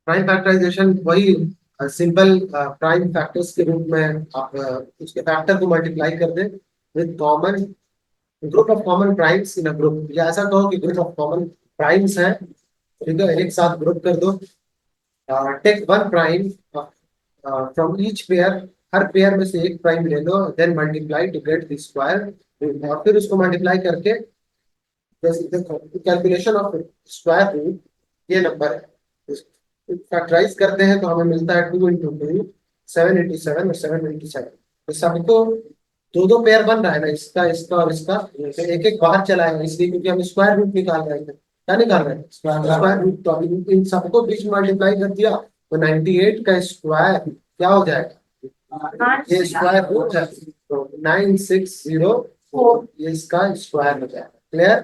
Prime factorisation वही simple prime factors के रूप में आप उसके फैक्टर को मल्टीप्लाई कर दें with common group of common primes in a group, या ऐसा कहो कि ग्रुप ऑफ कॉमन प्राइम्स है, ठीक है, एक साथ ग्रुप कर दो। Take one prime from each pair, हर पेयर में से एक प्राइम ले लो, then multiply to get the square, और फिर उसको मल्टीप्लाई करके कैलकुलेशन ऑफ स्क्वायर रूट, ये नंबर है, फैक्टराइज करते हैं तो हमें मिलता है 2 into 2, 7 into 7 और 7 into 7। तो सबको दो दो पेयर बन रहा है ना, इसका इसका और इसका, तो एक एक बाहर चला है इसलिए, क्योंकि हम स्क्वायर रूट निकाल रहे थे। क्या निकाल रहे हैं? Square root. तो अभी इन सबको बीच में मल्टीप्लाई कर दिया तो 98 का स्क्वायर क्या हो जाएगा? ये स्क्वायर रूट है तो 9604, ये इसका स्क्वायर हो जाएगा। क्लियर?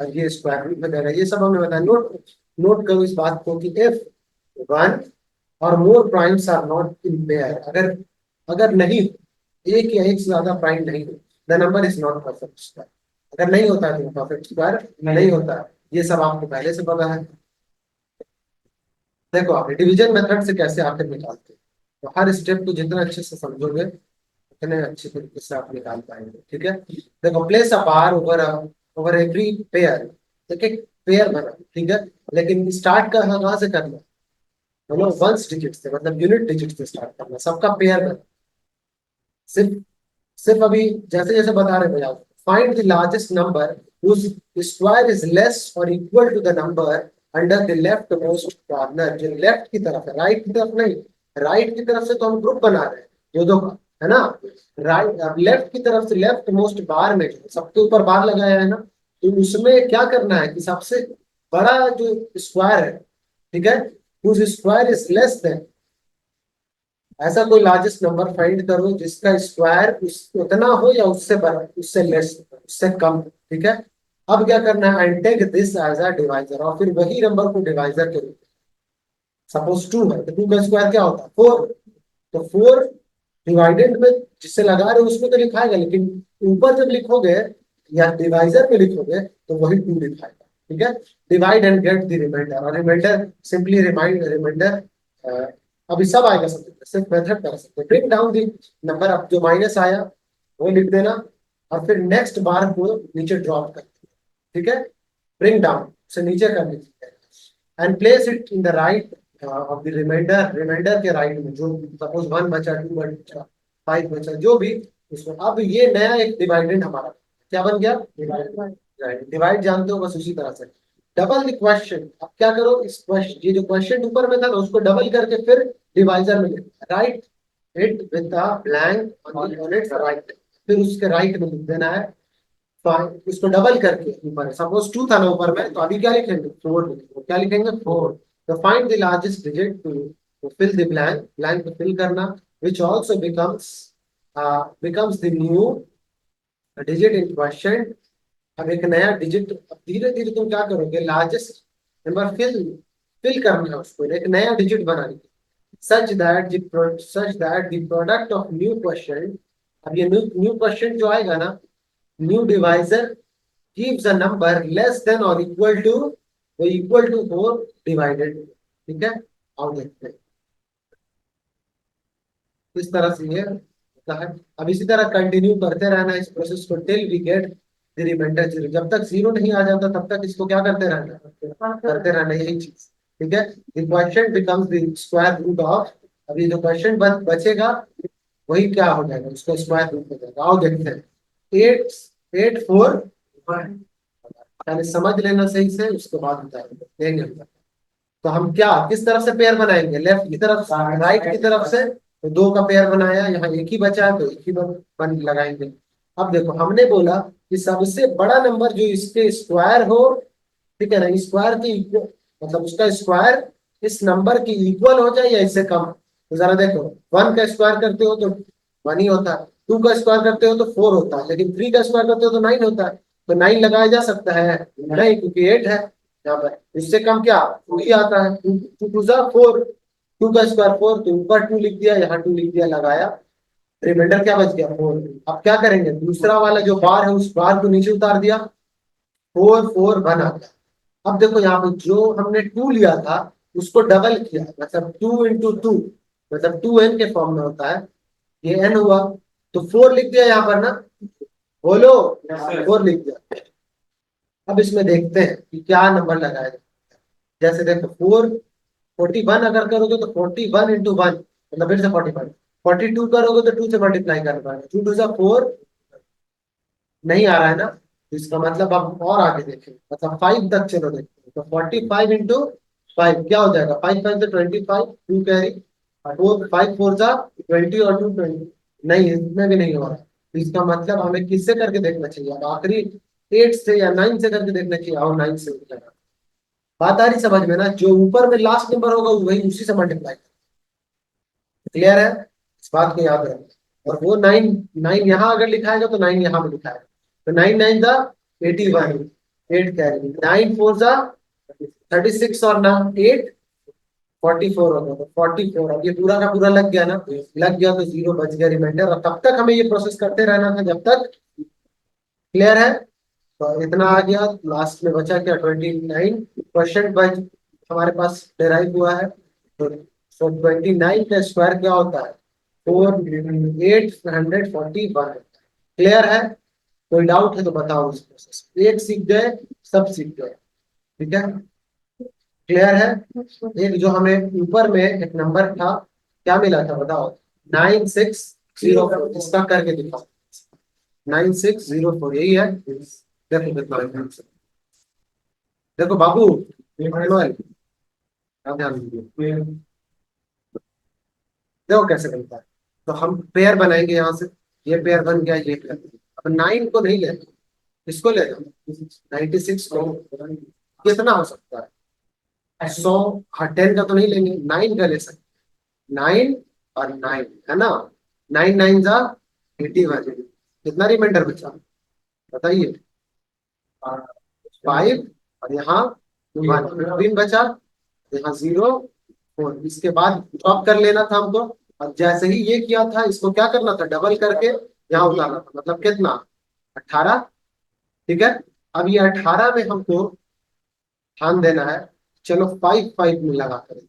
और ये स्क्वायर रूट वगैरह ये सब हमने बताया। नोट नोट करो इस बात को कि if one or more primes are not in pair, अगर अगर नहीं, एक या एक से ज्यादा प्राइम नहीं हो, the number is not perfect square. अगर नहीं होता है तो परफेक्ट स्क्वायर नहीं होता है। ये सब आपको पहले से पता है। देखो आप डिवीजन मेथड से कैसे आखिर निकालते हैं, तो हर स्टेप को जितना अच्छे से समझोगे उतने अच्छे तरीके से आप निकाल पाएंगे। ठीक है, देखो प्लेस अ बार ओवर ओवर एवरी पेयर, एक एक पेयर बना, ठीक है, लेकिन स्टार्ट का कहाँ से करना? बोलो वंस डिजिट से, मतलब यूनिट डिजिट से स्टार्ट करना, सबका पेयर बना। सिर्फ सिर्फ अभी जैसे जैसे बता रहे भैया, find the largest number whose square is less or equal to the number under the left most corner. जो लेफ्ट की तरफ है, राइट की तरफ नहीं, राइट की तरफ से तो हम ग्रुप बना रहे हैं जो दो का, है ना। राइट, अब लेफ्ट की तरफ से लेफ्ट मोस्ट बार में जो सबके ऊपर बार लगाया है ना, तो उसमें क्या करना है कि सबसे बड़ा जो स्क्वायर है, ठीक है, whose square is less then, ऐसा कोई लार्जेस्ट नंबर फाइंड करो जिसका स्क्वायर उस उतना हो या उससे बड़ा, उससे लेस, उससे कम, ठीक है। अब क्या करना है? And take this as a divisor, और फिर वही नंबर को डिवाइजर के रूप, सपोज 2 है तो 2 का स्क्वायर क्या होता है? 4। तो 4 डिवाइडेड में जिससे लगा रहे हो उसमें तो लिखाएगा, लेकिन ऊपर जब लिखोगे या डिवाइजर में लिखोगे तो वही 2 लिखाएगा, ठीक है। Divide and get the remainder, और रिमाइंडर सिंपली रिमाइंडर अभी सब आएगा, सब सिर्फ मेथड कर सकते हैं। ब्रिंग डाउन दी नंबर, अब जो माइनस आया वो लिख देना, और फिर नेक्स्ट बार को नीचे ड्रॉप कर देना, ठीक है। ब्रिंग डाउन से नीचे कर दीजिए and place it in the right of the remainder, remainder के राइट में, जो सपोज 1 बचा, 2 बचा, 5 बचा, जो भी उसमें। अब ये नया एक डिवाइडेंड हमारा क्या बन गया? डिवाइड। डिवाइड जानते हो, बस उसी तरह से डबल द क्वेश्चन। अब क्या करो, इस क्वेश्चन, ये जो क्वेश्चन ऊपर में था ना उसको डबल करके फिर डिवाइजर में right it with a blank on it's right, फिर उसके राइट में लिख देना है। उसको डबल करके ऊपर, सपोज 2 था ना ऊपर में, तो अभी क्या लिखेंगे? 4 लिखेंगे। क्या लिखेंगे? 4। तो find the largest digit to fill the blank, blank को फिल करना, which also becomes the new digit in question. अब एक नया डिजिट, अब धीरे धीरे तुम क्या करोगे? लार्जेस्ट नंबर फिल फिल करना है उसको, एक नया डिजिट बनाने such that the product of new question, अब ये न्यू क्वेश्चन जो आएगा ना, new divisor gives a number less than or equal to 4 divided, ठीक है। आओ देखते हैं इस तरह से ये होता है। अब इसी तरह कंटिन्यू करते रहना इस प्रोसेस को till we get the remainder 0, जब तक 0 नहीं आ जाता तब तक इसको क्या करते रहना यही चीज, ठीक है। The question becomes the square root of, अभी जो क्वेश्चन बचेगा वही क्या हो जाएगा? उसका स्क्वायर रूट हो जाएगा। आओ देखते हैं 8 8 4 पहले समझ लेना सही से, उसके बाद बताएंगे। तो हम क्या किस तरफ से पेयर बनाएंगे? लेफ्ट की तरफ, राइट की तरफ से। तो 2 का पेयर बनाया, यहाँ एक ही बचा है तो एक ही बन लगाएंगे। अब देखो हमने बोला कि सबसे बड़ा नंबर जो इसके स्क्वायर हो, ठीक है ना, स्क्वायर के इक्वल, मतलब उसका स्क्वायर इस नंबर के इक्वल हो जाए या इससे कम। तो जरा देखो 1 का स्क्वायर करते हो तो 1 ही होता है, 2 का स्क्वायर करते हो तो 4 होता है, लेकिन 3 का स्क्वायर करते हो तो 9 होता है। तो 9 लगाया जा सकता है? नहीं, क्योंकि 8 है यहाँ पर। इससे कम क्या? 2 ही आता है। 2 2 जा 4, 2 का स्क्वायर 4, तो ऊपर 2 लिख दिया, यहाँ 2 लिख दिया, लगाया, रिमाइंडर क्या बच गया? 4। अब क्या करेंगे? दूसरा वाला जो बार है उस बार को नीचे उतार दिया, 4 4 1 आ गया। अब देखो यहाँ पे जो हमने 2 लिया था उसको डबल किया, मतलब 2 into 2, मतलब 2n के फॉर्म में होता है, ये n हुआ, तो 4 लिख दिया यहाँ पर ना, बोलो, 4 लिख दिया। अब इसमें देखते हैं कि क्या नंबर लगाया जाए। जैसे देखो 41 अगर करोगे तो 41 into 1, मतलब फिर से 41, 42 करोगे तो 2 से मल्टीप्लाई करना है, 2 2 4, नहीं आ रहा है ना, तो इसका मतलब अब और आगे देखें, मतलब 5 तक चलो देखते हैं, तो 45 into 5 क्या हो जाएगा, 5 5 से 25, 2 कैरी, 4 5 4 20 और 2 20, नहीं इसमें भी नहीं हो रहा, तो इसका मतलब हमें किससे करके देखना चाहिए, अब आखिरी 8 से या 9 से करके देखना चाहिए, और 9 से लगा। बात आ रही समझ में ना, जो ऊपर में लास्ट नंबर होगा वही उसी से मल्टीप्लाई। क्लियर है, इस बात को याद रखना। और वो 9 9 यहाँ अगर लिखाएगा तो 9 यहाँ पे लिखाएगा, तो 9 9 जा 81, 8 कैरी, 9 4 जा 36, और ना 8 44 होगा, तो 44, अब ये पूरा का पूरा लग गया ना, लग गया तो जीरो बच गया रिमाइंडर, और तब तक हमें ये प्रोसेस करते रहना था जब तक। क्लियर है, तो इतना आ गया, लास्ट में बचा क्या, 29% बच हमारे पास डिराइव हुआ है, तो 29 का स्क्वायर क्या होता है, 4841। क्लियर है, कोई डाउट है तो बताओ इस प्रोसेस, एक सीख गए, सब सीख गए, ठीक है। क्लियर है, एक जो हमें ऊपर में एक नंबर था, क्या मिला था बताओ, 9604, इसका करके दिखाओ, 9604 यही है, देखो कितना है। देखो बाबू, इमानुएल, ध्यान दीजिए, देखो कैसे बनता है, तो हम पेयर बनाएंगे यहाँ से, ये पेयर बन गया, ये पेयर, अब 9 को नहीं लेना, इसको ले लो, 96 को, कितना हो सकता है, 100, हाँ 10 का तो नहीं लेंगे, 9 का ले सकते, 9 और 9 है ना, 9 9 जा 81, कितना रिमाइंडर बचा बताइए, 5, और यहाँ 1, 15 बचा, यहाँ 0 4, इसके बाद ड्रॉप कर लेना था हमको, और जैसे ही ये किया था इसको क्या करना था, डबल करके यहाँ उतारना था, मतलब कितना, 18, ठीक है। अब ये 18 में हमको ध्यान देना है, चलो 5 5 में लगा करें,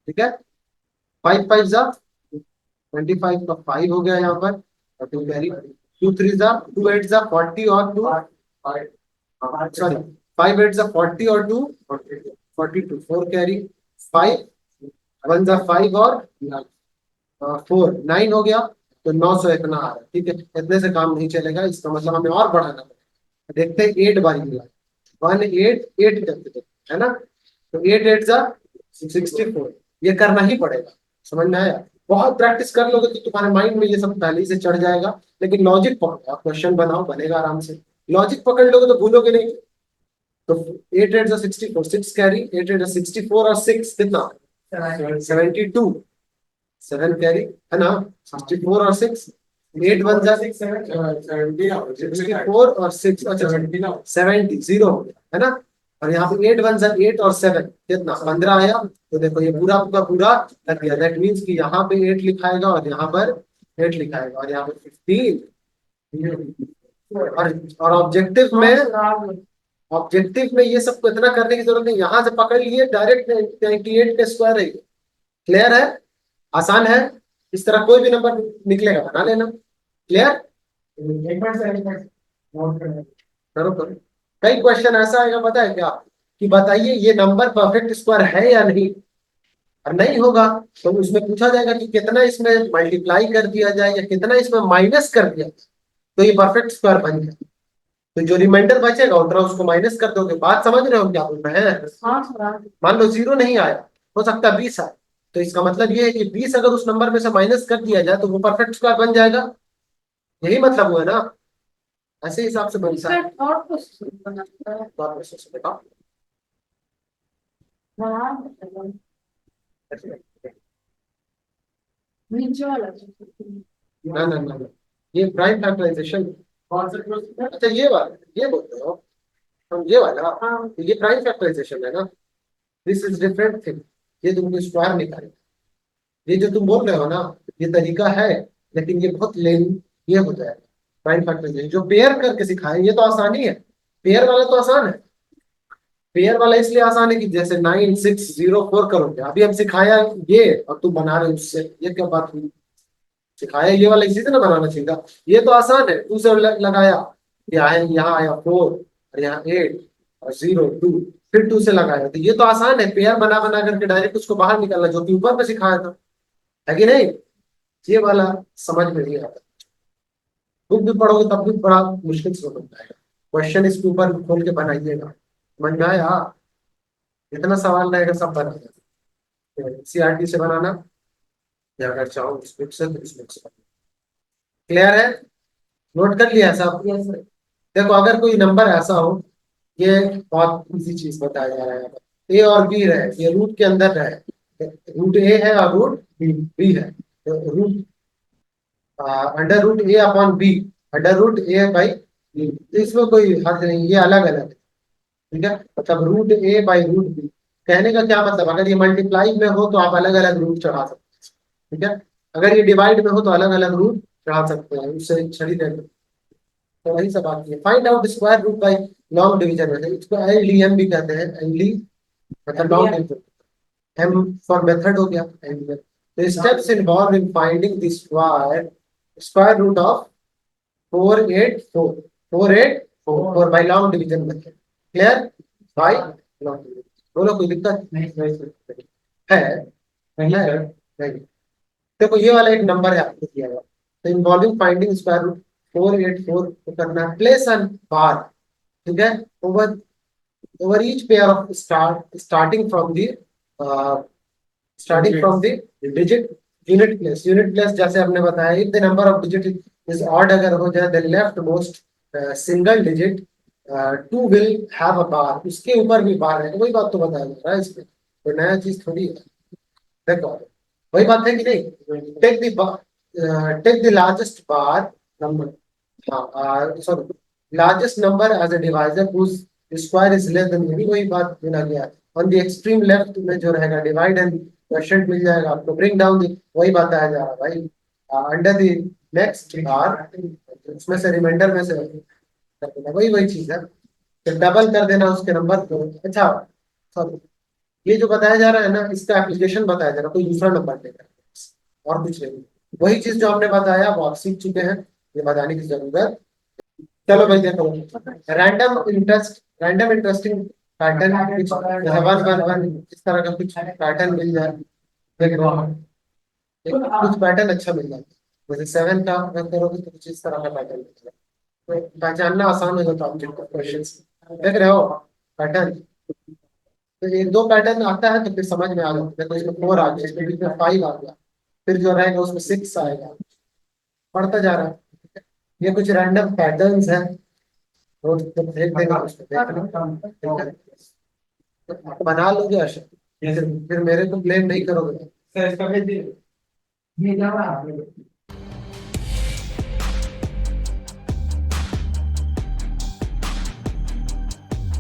ठीक है, 5 5 जा 25 का 5 हो गया यहाँ पर, और 2 कैरी, 2 3 जा 2 8 जा 40, और 2 सॉरी 5 8 जा 40 और 2 42, 4 कैरी, 5 1 जा 5 और 4 9 हो गया, तो 900 इतना आ रहा है, ठीक है, इतने से काम नहीं चलेगा, इसका मतलब हमें और बढ़ाना पड़ेगा, देखते हैं 8 बारी मिला, 1 8 8 करके देखते हैं, है ना, तो 8 8 जा 64, ये करना ही पड़ेगा, समझ में आया, बहुत प्रैक्टिस कर लोगे तो तुम्हारे माइंड में ये सब पहले ही से चढ़ जाएगा, लेकिन लॉजिक पकड़ो, आप क्वेश्चन बनाओ बनेगा आराम से, लॉजिक पकड़ लोगे तो भूलोगे नहीं। तो 8 8 जा 64, 6 कैरी, 8 8 जा 64 और 6 कितना, 72, 7 कैरी, है ना, 64 और 6, 8 1 जा 64 और 6, अच्छा 70 जीरो हो गया, है ना, और यहाँ पे 8 1 जा 8 और 7 कितना, 15 आया, तो देखो ये पूरा का पूरा कर दिया, दैट मीन्स कि यहाँ पे 8 लिखाएगा और यहाँ पर 8 लिखाएगा और यहाँ पे 15, और ऑब्जेक्टिव में ये सब इतना करने की जरूरत नहीं, यहाँ से पकड़ लिए डायरेक्ट 98 का स्क्वायर है। क्लियर है, आसान है, इस तरह कोई भी नंबर निकलेगा बना लेना। क्लियर, करो करो, कई क्वेश्चन ऐसा आएगा पता है क्या, कि बताइए ये नंबर परफेक्ट स्क्वायर है या नहीं, और नहीं होगा तो उसमें पूछा जाएगा कि कितना इसमें मल्टीप्लाई कर दिया जाए या कितना इसमें माइनस कर दिया जाए, तो ये परफेक्ट स्क्वायर बन गया, तो जो रिमाइंडर बचेगा उतना उसको माइनस कर दोगे, बात समझ रहे हो क्या बोल रहे हैं। मान लो 0 नहीं आया, हो सकता है 20 आए, तो इसका मतलब ये है कि 20 अगर उस नंबर में से माइनस कर दिया जाए तो वो परफेक्ट स्क्वायर बन जाएगा, यही मतलब हुआ ना, ऐसे हिसाब से बनता है। और प्रोसेस बताओ। ना ना ना ना, ये प्राइम फैक्टराइजेशन, अच्छा ये वाला, ये बोल रहे हो हम, ये वाला, तो ये प्राइम फैक्टराइजेशन है ना, दिस इज डिफरेंट थिंग, ये तुमको स्क्वायर निकाले, ये जो तुम बोल रहे हो ना, ये तरीका है, लेकिन ये बहुत लेन, ये होता है प्राइम फैक्टराइजेशन, जो पेयर करके सिखाए ये तो आसानी है, पेयर वाला तो आसान है, पेयर वाला इसलिए आसान है कि जैसे 9604 करोगे, अभी हम सिखाया ये और तू बना रहे उससे, ये क्या बात हुई? सिखाया ये वाला इसी से ना बनाना चाहिए था। ये तो आसान है, टू से लगाया, यहाँ आया 4 और यहाँ 8 और 0 2, फिर 2 से लगाया, तो ये तो आसान है, पेयर बना बना करके डायरेक्ट उसको बाहर निकालना, जो कि ऊपर में सिखाया था, है कि नहीं? ये वाला समझ में नहीं आता। बुक भी पढ़ोगे तब भी बड़ा मुश्किल से हो जाएगा। क्वेश्चन इसके ऊपर खोल के बनाइएगा, समझ में आया? इतना सवाल रहेगा सब बना, सीआरटी से बनाना, या अगर चाहो इस बुक से तो इस बुक से। क्लियर है? नोट कर लिया सब? देखो अगर कोई नंबर ऐसा हो, ये बहुत इजी चीज बताया जा रहा है, ए और बी रहे, ये रूट के अंदर रहे, रूट ए है और रूट बी है, तो root under root A upon B, under root A by B, तो इसमें कोई हद नहीं, ये अलग अलग है, ठीक है? मतलब root A by root B, कहने का क्या मतलब, अगर ये मल्टीप्लाई में हो तो आप अलग अलग रूट चढ़ा सकते हैं, ठीक है? अगर ये डिवाइड में हो तो अलग अलग रूट चढ़ा सकते हैं, उससे छड़ी रहते, तो वही सब आती है। Find out square root by long division है, इसको एलडीएम भी कहते हैं, एलडी मतलब long division, M for method हो गया एलडीएम। तो steps involve in finding the square square root of 484 484 by long division method. Clear? By long division, बोलो कोई दिक्कत है? नहीं है? नहीं। देखो ये वाला एक नंबर है आपको दिया हुआ, तो इन्वॉल्विंग फाइंडिंग स्क्वायर रूट 484 को करना है, प्लेस एन बार, ठीक है, over over each pair of starting from the digit unit place जैसे हमने बताया, if the number of digit is odd अगर हो जाए, the left most single digit too will have a bar, उसके ऊपर भी बार है, वही बात तो बताया जा रहा है इसमें, कोई नया चीज थोड़ी है। देखो वही बात है कि नहीं? Take the largest bar number, हाँ sorry, largest number as a divisor whose square is less than, भी वही बात बोला गया है। ऑन द एक्सट्रीम लेफ्ट में जो रहेगा डिवाइड एंड क्वोशिएंट मिल जाएगा आपको, ब्रिंग डाउन द, वही बताया जा रहा है भाई, अंडर द नेक्स्ट बार, उसमें से रिमाइंडर में से वही वही चीज है, तो डबल कर देना उसके नंबर को। अच्छा सॉरी, ये जो बताया जा रहा है ना, इसका एप्लीकेशन बताया जा रहा है, कोई दूसरा नंबर देगा, और कुछ नहीं, वही चीज जो हमने बताया वो आप सीख चुके हैं, ये बताने की जरूरत। चलो भाई देखो, रैंडम इंटरेस्टिंग पैटर्न, कुछ जैसे 1 1 1 इस तरह का कुछ पैटर्न मिल जाए, देख लो कुछ पैटर्न अच्छा मिल जाए, जैसे 7 का अगर करोगे तो कुछ इस तरह का पैटर्न मिल जाए, तो पहचानना आसान हो जाता है आपके क्वेश्चन, देख रहे हो पैटर्न? तो एक दो पैटर्न आता है तो फिर समझ में आ जाता है, देखो इसमें 4 आ गया, इसमें बीच में 5 आ गया, फिर जो रहेगा उसमें 6 आएगा, बढ़ता जा रहा है। ये कुछ रैंडम पैटर्न्स हैं, तो देख देना उसको, देखना, ठीक है? तो बना लोगे अर्षद, फिर मेरे को ब्लेम नहीं करोगे।